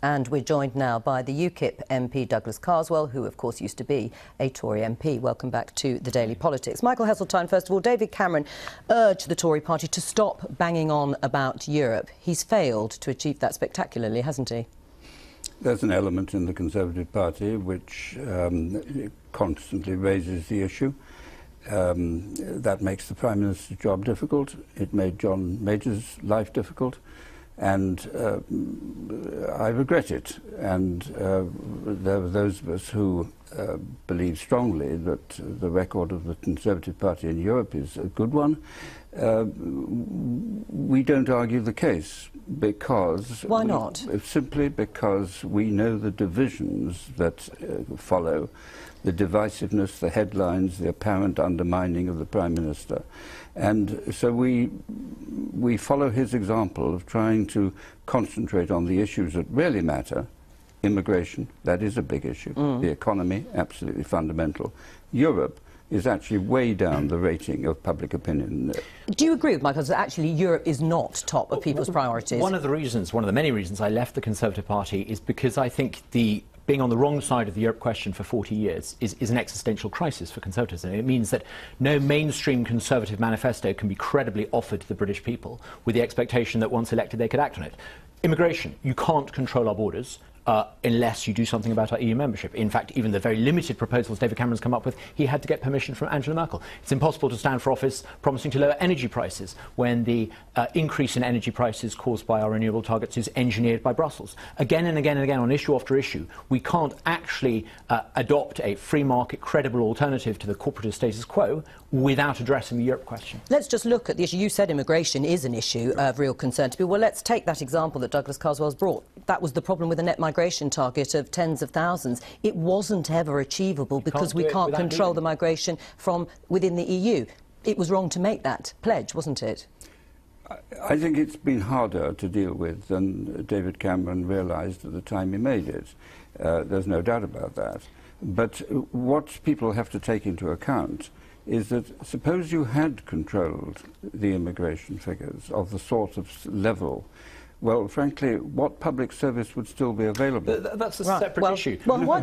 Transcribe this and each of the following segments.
And we're joined now by the UKIP MP Douglas Carswell, who of course used to be a Tory MP. Welcome back to the Daily Politics. Michael Heseltine, first of all, David Cameron urged the Tory party to stop banging on about Europe. He's failed to achieve that spectacularly, hasn't he? There's an element in the Conservative Party which constantly raises the issue. That makes the Prime Minister's job difficult. It made John Major's life difficult. And I regret it. And there are those of us who believe strongly that the record of the Conservative Party in Europe is a good one. We don't argue the case because... Why not? Simply because we know the divisions that follow, the divisiveness, the headlines, the apparent undermining of the Prime Minister. And so we follow his example of trying to concentrate on the issues that really matter. Immigration, that is a big issue. The economy, absolutely fundamental. Europe is actually way down the rating of public opinion. Do you agree with Michael that actually Europe is not top of people's priorities? One of the many reasons I left the Conservative Party is because I think being on the wrong side of the Europe question for 40 years is an existential crisis for Conservatives. And it means that no mainstream Conservative manifesto can be credibly offered to the British people with the expectation that once elected they could act on it. Immigration, you can't control our borders unless you do something about our EU membership. In fact, even the very limited proposals David Cameron's come up with, he had to get permission from Angela Merkel. It's impossible to stand for office promising to lower energy prices when the increase in energy prices caused by our renewable targets is engineered by Brussels. Again and again and again, on issue after issue, we can't actually adopt a free market, credible alternative to the corporatist status quo without addressing the Europe question. Let's just look at the issue. You said immigration is an issue of real concern to people. Well, let's take that example that Douglas Carswell's brought. That was the problem with the net migration target of tens of thousands. It wasn't ever achievable because we can't control the migration from within the EU. It was wrong to make that pledge, wasn't it? I think it's been harder to deal with than David Cameron realised at the time he made it. There's no doubt about that. But what people have to take into account is that suppose you had controlled the immigration figures of the sort of level, well, frankly, what public service would still be available? That's a separate issue. Well, why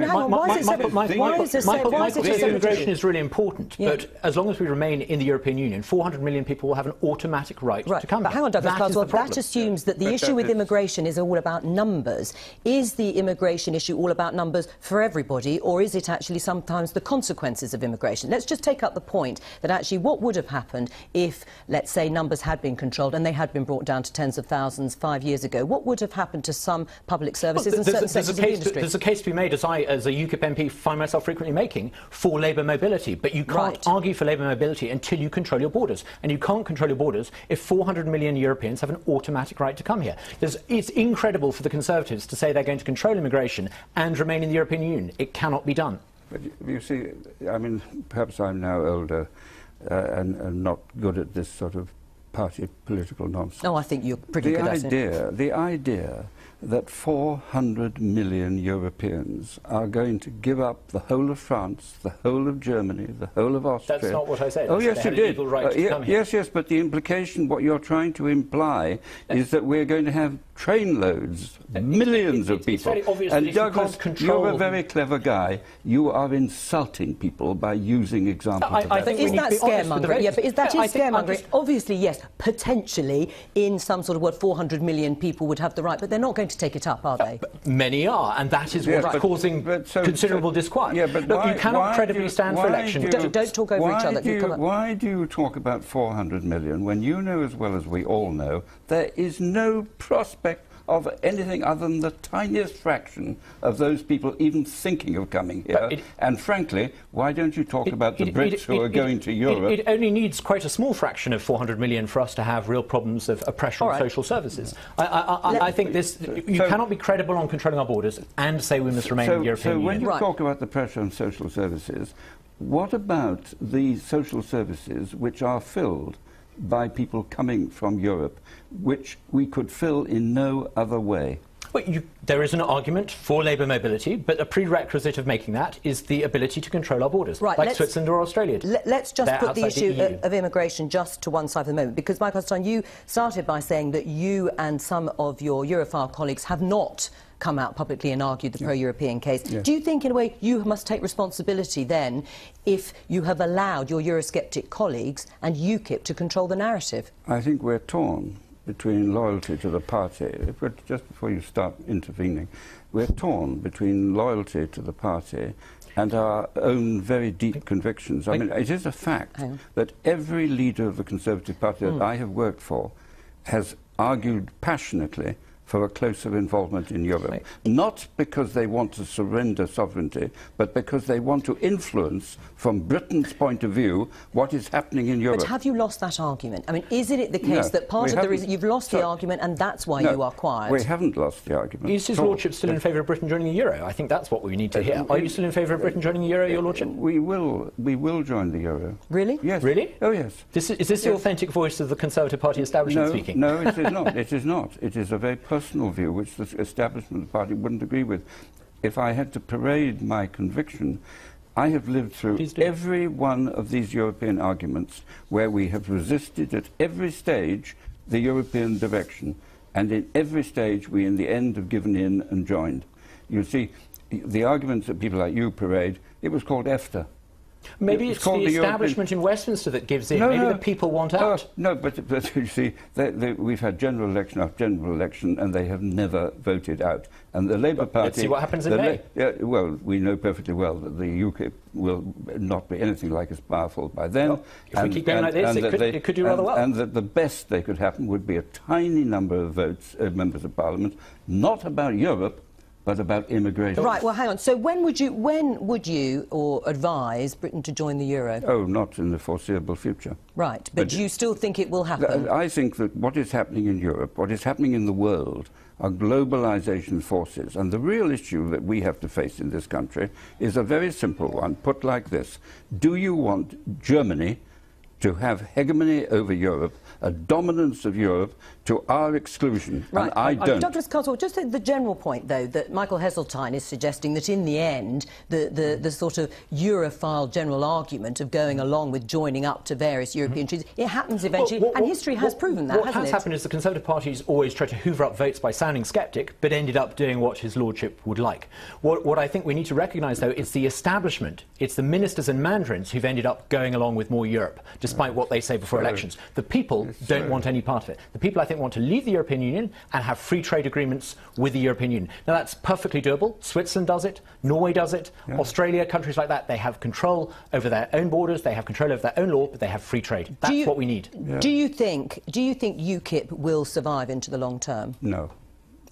is it separate? Immigration is really important, but as long as we remain in the European Union, 400 million people will have an automatic right to come but here. hang on, Douglas Carswell, that assumes that the issue with immigration is all about numbers. Is the immigration issue all about numbers for everybody, or is it actually sometimes the consequences of immigration? Let's just take up the point that actually what would have happened if, let's say, numbers had been controlled and they had been brought down to tens of thousands 5 years ago. What would have happened to some public services and certain sectors of the industry? There's a case to be made, as a UKIP MP, find myself frequently making, for labour mobility. But you can't argue for labour mobility until you control your borders. And you can't control your borders if 400 million Europeans have an automatic right to come here. It's incredible for the Conservatives to say they're going to control immigration and remain in the European Union. It cannot be done. But you see, I mean, perhaps I'm now older and not good at this sort of party political nonsense. No, I think you're pretty good at it. The idea that 400 million Europeans are going to give up the whole of France, the whole of Germany, the whole of Austria... That's not what I said. Oh, yes, you did. Yes, but the implication, what you're trying to imply, is that we're going to have trainloads, millions of people. It's very obvious and that Douglas, you can't control... you're a very clever guy. You are insulting people by using examples of that. Is that scaremongering? Yeah, but that is scaremongering. Obviously, yes, potentially, in some sort of word, 400 million people would have the right, but they're not going to take it up, are they? Many are, and that is what's causing considerable disquiet. Yeah, but look, you cannot credibly stand for election. Don't talk over each other. Why do you talk about 400 million when you know as well as we all know there is no prospect of anything other than the tiniest fraction of those people even thinking of coming here? And frankly, why don't you talk about the Brits who are going to Europe? It only needs quite a small fraction of 400 million for us to have real problems of oppression on social services. I think you cannot be credible on controlling our borders and say we must remain in the European Union. So when you talk about the pressure on social services, what about the social services which are filled by people coming from Europe, which we could fill in no other way? Well, there is an argument for Labour mobility, but a prerequisite of making that is the ability to control our borders, right, like Switzerland or Australia. Let's just put the issue the of immigration just to one side for the moment, because, Michael Heseltine, you started by saying that you and some of your Europhile colleagues have not come out publicly and argued the pro-European case. Yeah. Do you think, in a way, you must take responsibility then if you have allowed your Eurosceptic colleagues and UKIP to control the narrative? I think we're torn between loyalty to the party. Just before you start intervening, we're torn between loyalty to the party and our own very deep convictions. I mean, it is a fact that every leader of the Conservative Party that I have worked for has argued passionately for a closer involvement in Europe. Right. Not because they want to surrender sovereignty, but because they want to influence, from Britain's point of view, what is happening in Europe. But have you lost that argument? I mean, isn't it the case that part of the reason you've lost the argument and that's why you are quiet? We haven't lost the argument. Is his lordship still in favour of Britain joining the euro? I think that's what we need to hear. Are you still in favour of Britain joining the euro, your lordship? We will join the euro. Really? Yes. Really? Oh, yes. Is this the authentic voice of the Conservative Party establishment speaking? No, it is not. It is not. It is a very personal view, which the establishment of the party wouldn't agree with. If I had to parade my conviction, I have lived through every one of these European arguments where we have resisted at every stage the European direction, and in every stage we in the end have given in and joined. You see, the arguments that people like you parade, it was called EFTA. Maybe it's the establishment in Westminster that gives in. Maybe the people want out. No, but you see, we've had general election after general election, and they have never voted out. And the Labour Party... Let's see what happens in May. Well, we know perfectly well that the UKIP will not be anything like as powerful by then. Well, if we keep going like this, it could do rather well. And that the best that could happen would be a tiny number of votes, members of Parliament, not about Europe, but about immigration. Right, well, hang on. So when would you or advise Britain to join the euro? Oh, not in the foreseeable future. Right, but do you still think it will happen? I think that what is happening in Europe, what is happening in the world, are globalization forces. And the real issue that we have to face in this country is a very simple one, put like this. Do you want Germany to have hegemony over Europe, a dominance of Europe, to our exclusion? Right. And I don't. Douglas Carswell, just the general point, though, that Michael Heseltine is suggesting that in the end, the sort of Europhile general argument of going along with joining up to various European treaties, it happens eventually, and history has proven that, hasn't it? What has happened is the Conservative Party's always tried to hoover up votes by sounding sceptic, but ended up doing what his lordship would like. What I think we need to recognise, though, is the establishment, it's the ministers and mandarins who've ended up going along with more Europe, despite what they say before elections. The people don't want any part of it. The people, I think, want to leave the European Union and have free trade agreements with the European Union. Now, that's perfectly doable. Switzerland does it. Norway does it. Australia, countries like that, they have control over their own borders. They have control over their own law, but they have free trade. That's what we need. Do you think UKIP will survive into the long term? No.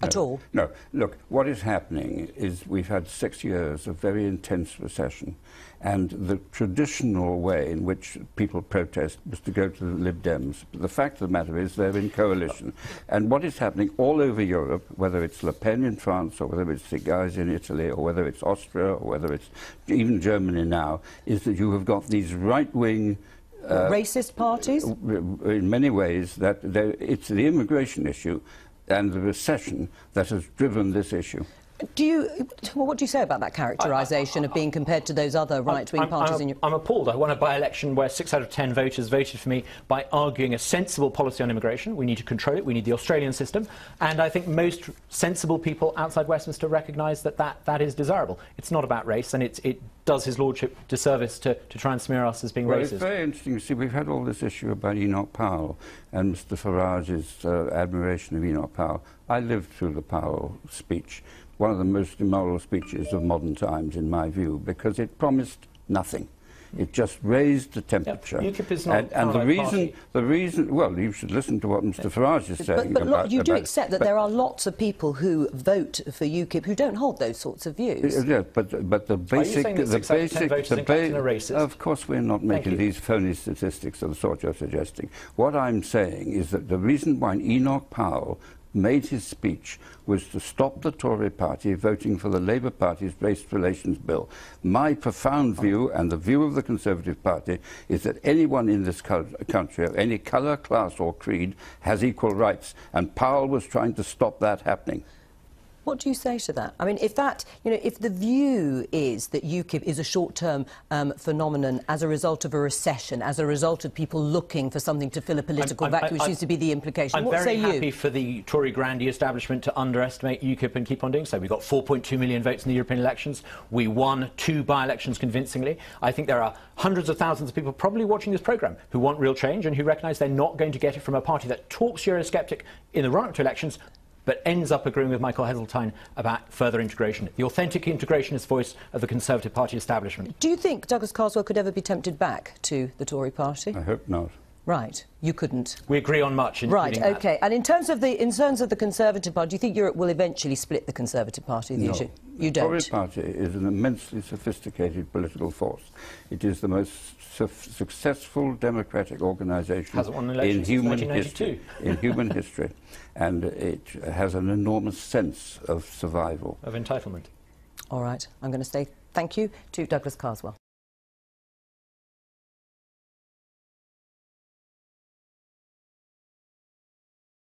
At all? No. Look, what is happening is we've had 6 years of very intense recession, and the traditional way in which people protest was to go to the Lib Dems. But the fact of the matter is they're in coalition. And what is happening all over Europe, whether it's Le Pen in France, or whether it's the guys in Italy, or whether it's Austria, or whether it's even Germany now, is that you have got these right-wing racist parties? In many ways, it's the immigration issue and the recession that has driven this issue. What do you say about that characterisation of being compared to those other right-wing parties in Europe? I'm appalled. I won a by-election where 6 out of 10 voters voted for me by arguing a sensible policy on immigration. We need to control it. We need the Australian system. And I think most sensible people outside Westminster recognise that is desirable. It's not about race, and it does his lordship disservice to try and smear us as being racist. It's very interesting. You see, we've had all this issue about Enoch Powell and Mr Farage's admiration of Enoch Powell. I lived through the Powell speech, one of the most immoral speeches of modern times, in my view, because it promised nothing. It just raised the temperature. UKIP is not and the reason, well, you should listen to what Mr Farage is saying. But you do accept that there are lots of people who vote for UKIP who don't hold those sorts of views. Yeah, but the basic, of course, we're not making these phony statistics of the sort you're suggesting. What I'm saying is that the reason why Enoch Powell made his speech was to stop the Tory party voting for the Labour Party's Race Relations Bill. My profound view, and the view of the Conservative Party, is that anyone in this country, of any colour, class or creed, has equal rights, and Powell was trying to stop that happening. What do you say to that? I mean, if that, you know, if the view is that UKIP is a short-term phenomenon as a result of a recession, as a result of people looking for something to fill a political vacuum, which seems to be the implication, what say you? I'm very happy for the Tory grandee establishment to underestimate UKIP and keep on doing so. We got 4.2 million votes in the European elections. We won 2 by-elections convincingly. I think there are hundreds of thousands of people probably watching this programme who want real change and who recognise they're not going to get it from a party that talks Eurosceptic in the run-up to elections, but ends up agreeing with Michael Heseltine about further integration, the authentic integrationist voice of the Conservative Party establishment. Do you think Douglas Carswell could ever be tempted back to the Tory party? I hope not. Right, you couldn't. We agree on much. Right, OK. And in terms of the Conservative Party, do you think Europe will eventually split the Conservative Party? No. You don't. The Tory party is an immensely sophisticated political force. It is the most successful democratic organisation in human history. In human history, and it has an enormous sense of survival, of entitlement. All right, I'm going to say thank you to Douglas Carswell.